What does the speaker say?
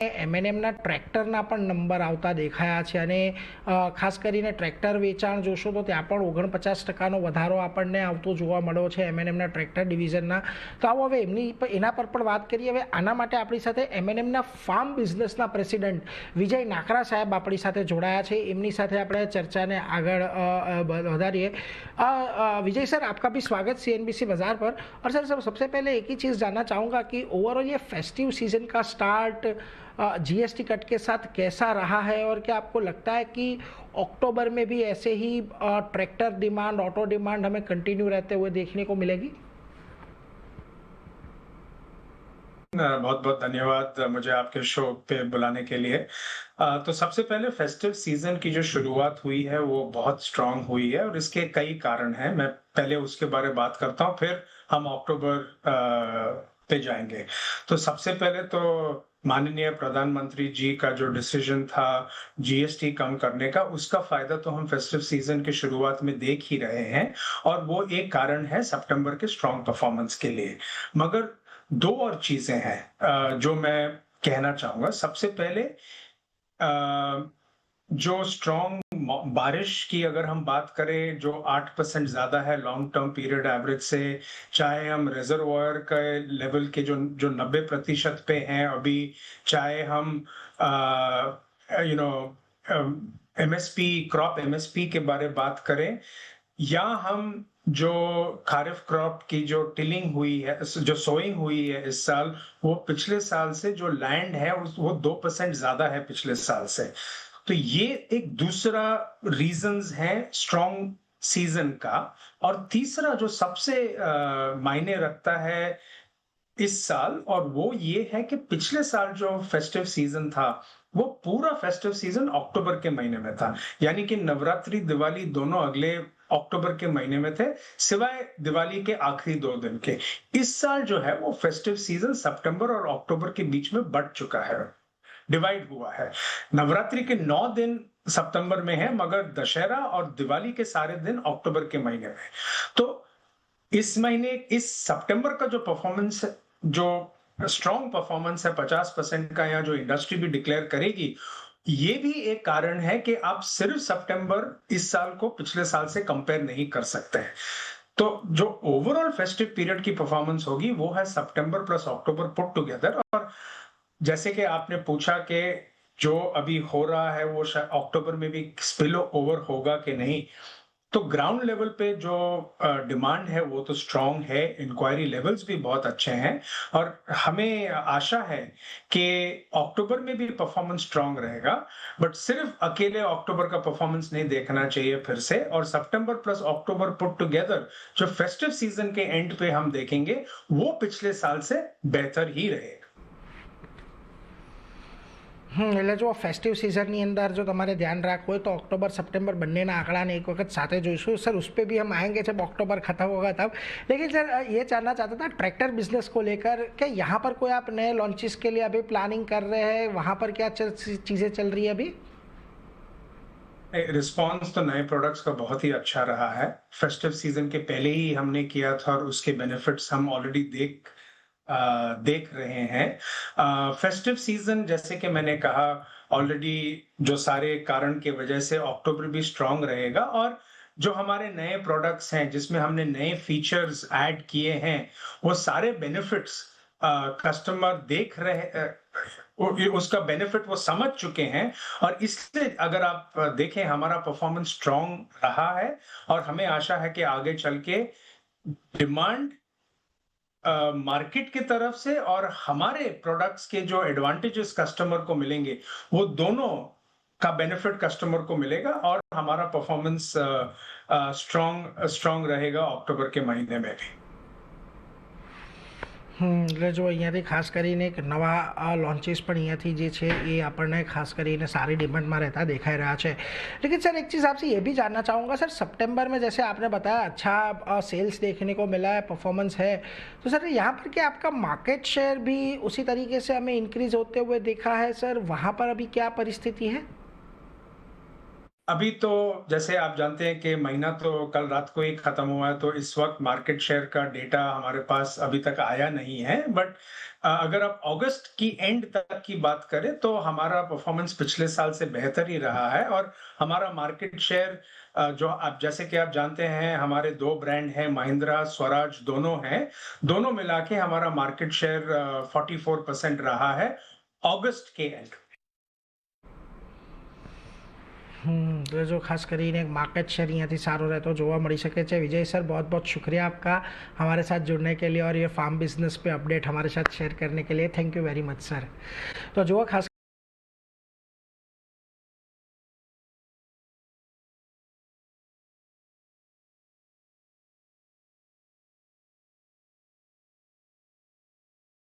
એમએનએમના ટ્રેક્ટરના પણ નંબર આવતા દેખાયા છે અને ખાસ કરીને ટ્રેક્ટર વેચાણ જોશો તો ત્યાં પણ 49% વધારો આપણને આવતો જોવા મળ્યો છે એમએનએમના ટ્રેક્ટર ડિવિઝનના. તો આવો હવે એના પર પણ વાત કરીએ. હવે આના માટે આપણી સાથે એમએનએમના ફાર્મ બિઝનેસના પ્રેસિડેન્ટ વિજય નાકરા સાહેબ આપણી સાથે જોડાયા છે. એમની સાથે આપણે ચર્ચાને આગળ વધારીએ. विजय सर, आपका भी स्वागत सीएनबीसी बाजार पर. और सर सबसे पहले एक ही चीज़ जानना चाहूँगा कि ओवरऑल ये फेस्टिव सीजन का स्टार्ट जीएसटी कट के साथ कैसा रहा है और क्या आपको लगता है कि अक्टूबर में भी ऐसे ही ट्रैक्टर डिमांड, ऑटो डिमांड हमें कंटिन्यू रहते हुए देखने को मिलेगी? बहुत बहुत धन्यवाद मुझे आपके शो पे बुलाने के लिए. तो सबसे पहले फेस्टिव सीजन की जो शुरुआत हुई है वो बहुत स्ट्रांग हुई है और इसके कई कारण हैं. मैं पहले उसके बारे में बात करता हूँ, फिर हम अक्टूबर पे जाएंगे. तो सबसे पहले तो माननीय प्रधानमंत्री जी का जो डिसीजन था जीएसटी कम करने का, उसका फायदा तो हम फेस्टिव सीजन की शुरुआत में देख ही रहे हैं और वो एक कारण है सितंबर के स्ट्रांग परफॉर्मेंस के लिए. मगर दो और चीजें हैं जो मैं कहना चाहूंगा. सबसे पहले जो स्ट्रॉन्ग बारिश की अगर हम बात करें, जो 8% ज्यादा है लॉन्ग टर्म पीरियड एवरेज से, चाहे हम रिजर्वॉयर के लेवल के जो 90% पे हैं अभी, चाहे हम एमएसपी, क्रॉप एमएसपी के बारे में बात करें, या हम जो खारिफ क्रॉप की जो टिलिंग हुई है, जो सोइंग हुई है इस साल, वो पिछले साल से जो लैंड है वो 2% ज्यादा है पिछले साल से. तो ये एक दूसरा रीजंस है स्ट्रॉन्ग सीजन का. और तीसरा जो सबसे मायने रखता है इस साल, और वो ये है कि पिछले साल जो फेस्टिव सीजन था वो पूरा फेस्टिव सीजन अक्टूबर के महीने में था. यानी कि नवरात्रि, दिवाली दोनों अगले अक्टूबर के महीने में थे, सिवाय दिवाली के आखिरी 2 दिन के. इस साल जो है वो फेस्टिव सीजन सितंबर और अक्टूबर के बीच में बढ़ चुका है, डिवाइड हुआ है. नवरात्रि के 9 दिन सितंबर में है, मगर दशहरा और दिवाली के सारे दिन अक्टूबर के महीने में. तो इस महीने, इस सितंबर का जो परफॉर्मेंस, जो स्ट्रॉन्ग परफॉर्मेंस है 50% का, या जो इंडस्ट्री भी डिक्लेयर करेगी, ये भी एक कारण है कि आप सिर्फ सितंबर इस साल को पिछले साल से कंपेयर नहीं कर सकते हैं. तो जो ओवरऑल फेस्टिव पीरियड की परफॉर्मेंस होगी वो है सितंबर प्लस अक्टूबर पुट टुगेदर. और जैसे कि आपने पूछा कि जो अभी हो रहा है वो शायद अक्टूबर में भी स्पिल ओवर होगा कि नहीं, तो ग्राउंड लेवल पे जो डिमांड है वो तो स्ट्रांग है, इंक्वायरी लेवल्स भी बहुत अच्छे हैं और हमें आशा है कि अक्टूबर में भी परफॉर्मेंस स्ट्रांग रहेगा. बट सिर्फ अकेले अक्टूबर का परफॉर्मेंस नहीं देखना चाहिए फिर से, और सितंबर प्लस अक्टूबर पुट टुगेदर जो फेस्टिव सीजन के एंड पे हम देखेंगे वो पिछले साल से बेहतर ही रहेगा. એટલે જો ફેસ્ટિવ સિઝનની અંદર જો તમારે ध्यान રાખવું હોય तो अक्टूबर सितंबर બંનેના આંકડાને એક વખત સાથે જોઈશું. सर उस पर भी हम आएंगे जब अक्टूबर खत्म होगा तब. लेकिन सर ये जानना चाहता था ट्रैक्टर बिजनेस को लेकर, क्या यहाँ पर कोई आप नए लॉन्चेस के लिए अभी प्लानिंग कर रहे हैं? वहाँ पर क्या चीज़ें चल रही है अभी? रिस्पॉन्स तो नए प्रोडक्ट्स का बहुत ही अच्छा रहा है. फेस्टिव सीजन के पहले ही हमने किया था और उसके बेनिफिट्स हम ऑलरेडी देख रहे हैं. फेस्टिव सीजन, जैसे कि मैंने कहा ऑलरेडी, जो सारे कारण के वजह से अक्टूबर भी स्ट्रांग रहेगा. और जो हमारे नए प्रोडक्ट्स हैं जिसमें हमने नए फीचर्स ऐड किए हैं, वो सारे बेनिफिट्स कस्टमर देख रहे, उसका बेनिफिट वो समझ चुके हैं. और इससे अगर आप देखें हमारा परफॉर्मेंस स्ट्रांग रहा है और हमें आशा है कि आगे चल के डिमांड मार्केट की तरफ से और हमारे प्रोडक्ट्स के जो एडवांटेजेस कस्टमर को मिलेंगे वो दोनों का बेनिफिट कस्टमर को मिलेगा और हमारा परफॉर्मेंस स्ट्रांग रहेगा अक्टूबर के महीने में भी. એટલે જો અહીંયાથી ખાસ કરીને એક નવા લોન્ચીસ પણ અહીંયાથી જે છે એ આપણને ખાસ કરીને સારી ડિમાન્ડમાં रहता દેખાઈ રહ્યા છે. लेकिन सर एक चीज़ आपसे ये भी जानना चाहूँगा, सर सितंबर में जैसे आपने बताया अच्छा सेल्स देखने को मिला है, परफॉर्मेंस है, तो सर यहाँ पर क्या आपका मार्केट शेयर भी उसी तरीके से हमें इंक्रीज होते हुए देखा है? सर वहाँ पर अभी क्या परिस्थिति है? अभी तो जैसे आप जानते हैं कि महीना तो कल रात को ही खत्म हुआ है, तो इस वक्त मार्केट शेयर का डेटा हमारे पास अभी तक आया नहीं है। बट अगर आप अगस्त की एंड तक की बात करें तो हमारा परफॉर्मेंस पिछले साल से बेहतर ही रहा है। और हमारा मार्केट शेयर जो आप जैसे कि आप जानते हैं, हमारे दो ब्रांड हैं, महिंद्रा स्वराज दोनों हैं, दोनों मिला के हमारा मार्केट शेयर 44% रहा है ऑगस्ट के एंड। તો જો ખાસ કરીને માર્કેટ શેર અહીંયાથી સારો રહેતો જોવા મળી શકે છે। विजय सर, बहुत बहुत शुक्रिया आपका हमारे साथ जुड़ने के लिए और ये फार्म बिजनेस पे अपडेट हमारे साथ शेयर करने के लिए। Thank you very much sir. तो जो खास